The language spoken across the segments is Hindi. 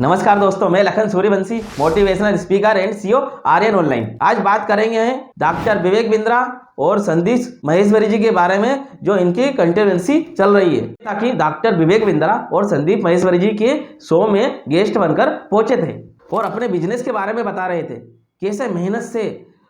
नमस्कार दोस्तों, मैं Lakhan Suryavanshi, motivational speaker and CEO Aryan online. आज बात करेंगे डॉक्टर विवेक बिंद्रा और संदीप महेश्वरी जी के बारे में, जो इनकी कंट्रोवर्सी चल रही है। ताकि डॉक्टर विवेक बिंद्रा और संदीप महेश्वरी जी के शो में गेस्ट बनकर पहुंचे थे और अपने बिजनेस के बारे में बता रहे थे, कैसे मेहनत से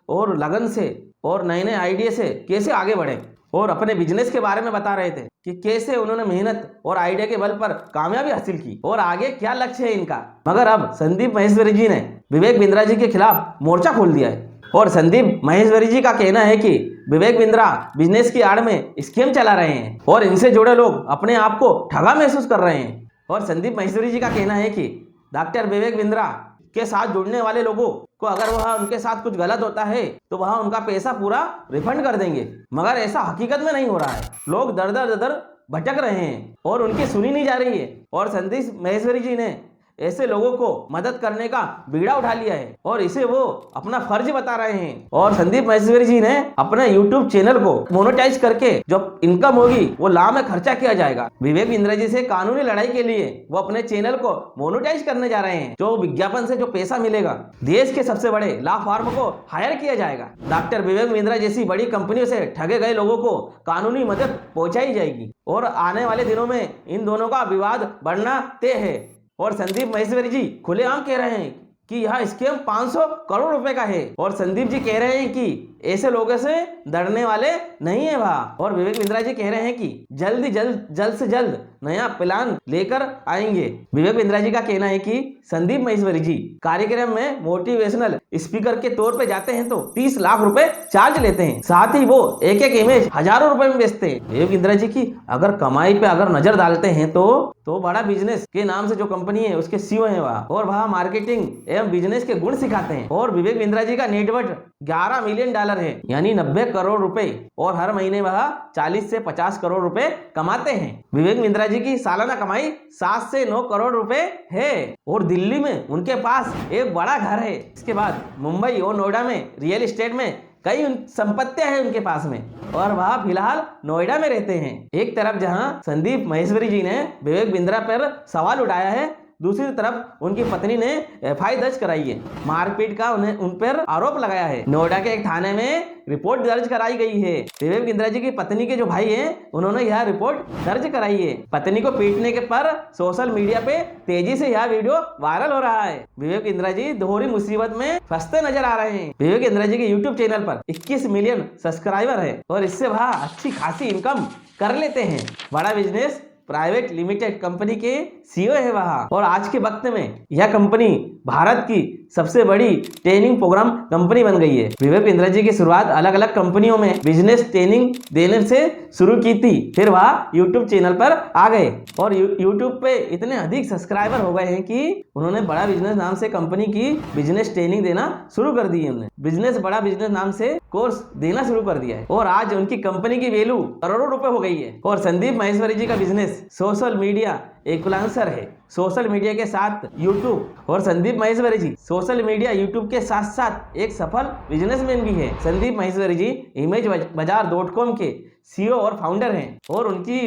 और लगन से और नए नए आइडिया से कैसे आगे बढ़े, और अपने बिजनेस के बारे में बता रहे थे कि कैसे उन्होंने मेहनत और आइडिया के बल पर कामयाबी हासिल की और आगे क्या लक्ष्य है इनका। मगर अब संदीप महेश्वरी जी ने विवेक बिंद्रा जी के खिलाफ मोर्चा खोल दिया है और संदीप महेश्वरी जी का कहना है कि विवेक बिंद्रा बिजनेस की आड़ में स्कीम चला रहे हैं और इनसे जुड़े लोग अपने आप को ठगा महसूस कर रहे हैं। और संदीप महेश्वरी जी का कहना है कि डॉक्टर विवेक बिंद्रा के साथ जुड़ने वाले लोगों को अगर वह उनके साथ कुछ गलत होता है तो वह उनका पैसा पूरा रिफंड कर देंगे। मगर ऐसा हकीकत में नहीं हो रहा है। लोग दर दर दर भटक रहे हैं और उनकी सुनी नहीं जा रही है। और संदीप महेश्वरी जी ने ऐसे लोगों को मदद करने का बीड़ा उठा लिया है और इसे वो अपना फर्ज बता रहे हैं। और संदीप महेश्वरी जी ने अपने यूट्यूब चैनल को मोनेटाइज करके जो इनकम होगी वो लाभ में खर्चा किया जाएगा। विवेक बिंद्रा जी से कानूनी लड़ाई के लिए वो अपने चैनल को मोनेटाइज करने जा रहे हैं। जो विज्ञापन से जो पैसा मिलेगा, देश के सबसे बड़े लॉ फर्म को हायर किया जाएगा। डॉक्टर विवेक बिंद्रा जैसी बड़ी कंपनियों से ठगे गए लोगों को कानूनी मदद पहुंचाई जाएगी और आने वाले दिनों में इन दोनों का विवाद बढ़ना तय है। और संदीप महेश्वरी जी खुलेआम कह रहे हैं कि यह स्कीम 500 करोड़ रुपए का है और संदीप जी कह रहे हैं कि ऐसे लोगों से डरने वाले नहीं है वहाँ। और विवेक बिंद्रा जी कह रहे हैं कि जल्द से जल्द नया प्लान लेकर आएंगे। विवेक बिंद्रा जी का कहना है कि संदीप महेश्वरी जी कार्यक्रम में मोटिवेशनल स्पीकर के तौर पे जाते हैं तो 30 लाख रुपए चार्ज लेते हैं। साथ ही वो एक एक इमेज हजारों रुपए में बेचते हैं। विवेक बिंद्रा जी की अगर कमाई पे अगर नजर डालते हैं तो बड़ा बिजनेस के नाम से जो कंपनी है उसके सीईओ है वहाँ, और वहाँ मार्केटिंग एवं बिजनेस के गुण सिखाते हैं। और विवेक बिंद्रा जी का नेटवर्थ $11 मिलियन है, यानी 90 करोड़ रुपए, और हर महीने वह 40 से 50 करोड़ रुपए कमाते हैं। विवेक बिंद्रा जी की सालाना कमाई 7 से 9 करोड़ रुपए है और दिल्ली में उनके पास एक बड़ा घर है। इसके बाद मुंबई और नोएडा में रियल एस्टेट में कई संपत्तियां हैं उनके पास में, और वह फिलहाल नोएडा में रहते हैं। एक तरफ जहां संदीप महेश्वरी जी ने विवेक बिंद्रा पर सवाल उठाया है, दूसरी तरफ उनकी पत्नी ने एफआईआर दर्ज कराई है। मारपीट का उन पर आरोप लगाया है। नोएडा के एक थाने में रिपोर्ट दर्ज कराई गई है। विवेक बिंद्रा जी की पत्नी के जो भाई हैं उन्होंने यह रिपोर्ट दर्ज कराई है। पत्नी को पीटने के पर सोशल मीडिया पे तेजी से यह वीडियो वायरल हो रहा है। विवेक बिंद्रा जी दोहरी मुसीबत में फंसते नजर आ रहे हैं। विवेक बिंद्रा जी के यूट्यूब चैनल पर 21 मिलियन सब्सक्राइबर है और इससे वह अच्छी खासी इनकम कर लेते हैं। बड़ा बिजनेस प्राइवेट लिमिटेड कंपनी के सीईओ है वहाँ, और आज के वक्त में यह कंपनी भारत की सबसे बड़ी ट्रेनिंग प्रोग्राम कंपनी बन गई है। विवेक बिंद्रा जी की शुरुआत अलग अलग कंपनियों में बिजनेस ट्रेनिंग देने से शुरू की थी, फिर वह यूट्यूब चैनल पर आ गए और यूट्यूब पे इतने अधिक सब्सक्राइबर हो गए हैं कि उन्होंने बड़ा बिजनेस नाम से कंपनी की बिजनेस ट्रेनिंग देना शुरू कर दी है। उन्होंने बड़ा बिजनेस नाम से कोर्स देना शुरू कर दिया है और आज उनकी कंपनी की वैल्यू करोड़ों रुपए हो गई है। और संदीप महेश्वरी जी का बिजनेस सोशल मीडिया इन्फ्लुएंसर है, सोशल मीडिया के साथ यूट्यूब, और संदीप महेश्वरी जी सोशल मीडिया यूट्यूब के साथ साथ एक सफल बिजनेसमैन भी है। संदीप महेश्वरी जी imagebazaar.com के सीईओ और फाउंडर हैं और उनकी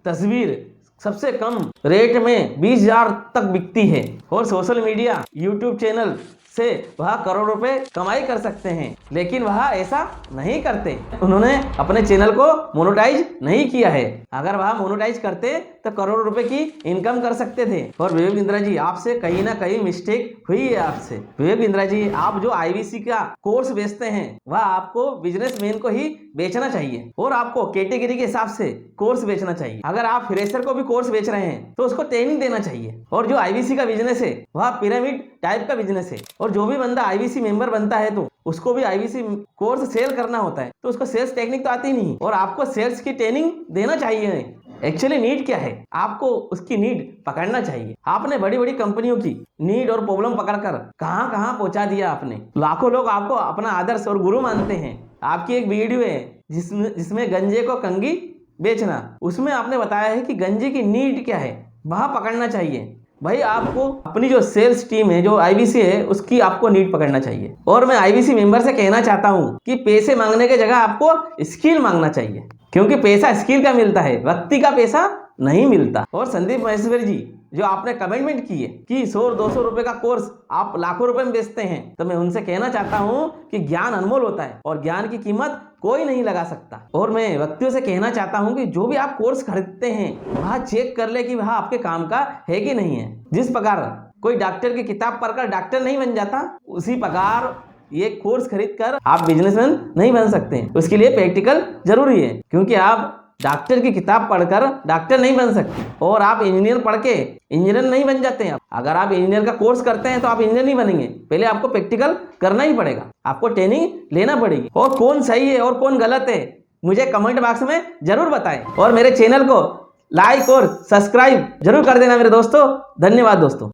तस्वीर सबसे कम रेट में 20,000 तक बिकती है और सोशल मीडिया यूट्यूब चैनल से वह करोड़ रुपए कमाई कर सकते हैं, लेकिन वह ऐसा नहीं करते। उन्होंने अपने चैनल को मोनेटाइज नहीं किया है। अगर वह मोनेटाइज करते तो करोड़ रुपए की इनकम कर सकते थे। और विवेक बिंद्रा जी आपसे कहीं ना कहीं मिस्टेक हुई है आपसे। विवेक बिंद्रा जी, आप जो आईवीसी का कोर्स बेचते हैं वह आपको बिजनेसमैन को ही बेचना चाहिए और आपको कैटेगरी के हिसाब से कोर्स बेचना चाहिए। अगर आप फ्रेशर को भी कोर्स बेच रहे हैं तो उसको ट्रेनिंग देना चाहिए। और जो आईवीसी का बिजनेस है वह पिरामिड टाइप का बिजनेस है और जो भी बंदा आईवीसी मेंबर बनता है तो उसको भी आईवीसी कोर्स सेल करना होता है, तो उसको सेल्स टेक्निक तो आती नहीं और आपको सेल्स की ट्रेनिंग देना चाहिए। एक्चुअली नीड क्या है, आपको उसकी नीड पकड़ना चाहिए। आपने बड़ी बड़ी कंपनियों की नीड और प्रॉब्लम पकड़कर कहां कहां पहुंचा दिया आपने। लाखों लोग आपको अपना आदर्श और गुरु मानते हैं। आपकी एक वीडियो है जिसमें गंजे को कंगी बेचना, उसमें आपने बताया है कि गंजे की नीड क्या है, वहां पकड़ना चाहिए। भाई आपको अपनी जो सेल्स टीम है, जो आईवीसी है, उसकी आपको नीड पकड़ना चाहिए। और मैं आईवीसी मेंबर से कहना चाहता हूं कि पैसे मांगने की जगह आपको स्किल मांगना चाहिए, क्योंकि पैसा स्किल का मिलता है, व्यक्ति का पैसा नहीं मिलता। और संदीप महेश्वरी जी जो आपने कमिटमेंट की है कि 100-200 रुपए का कोर्स आप लाखों रुपए में बेचते हैं, तो मैं उनसे कहना चाहता हूं कि ज्ञान अनमोल होता है और ज्ञान की कीमत कोई नहीं लगा सकता। और मैं व्यक्तियों से कहना चाहता हूं कि जो भी आप कोर्स खरीदते हैं वह चेक कर ले कि वह आपके काम का है कि नहीं है। जिस प्रकार कोई डॉक्टर की किताब पढ़कर डॉक्टर नहीं बन जाता, उसी प्रकार ये कोर्स खरीदकर आप बिजनेसमैन नहीं बन सकते। उसके लिए प्रैक्टिकल जरूरी है, क्योंकि आप डॉक्टर की किताब पढ़कर डॉक्टर नहीं बन सकते और आप इंजीनियर पढ़ के इंजीनियर नहीं बन जाते हैं। अगर आप इंजीनियर का कोर्स करते हैं तो आप इंजीनियर नहीं बनेंगे, पहले आपको प्रैक्टिकल करना ही पड़ेगा, आपको ट्रेनिंग लेना पड़ेगी। और कौन सही है और कौन गलत है मुझे कमेंट बॉक्स में जरूर बताएं और मेरे चैनल को लाइक और सब्सक्राइब जरूर कर देना मेरे दोस्तों। धन्यवाद दोस्तों।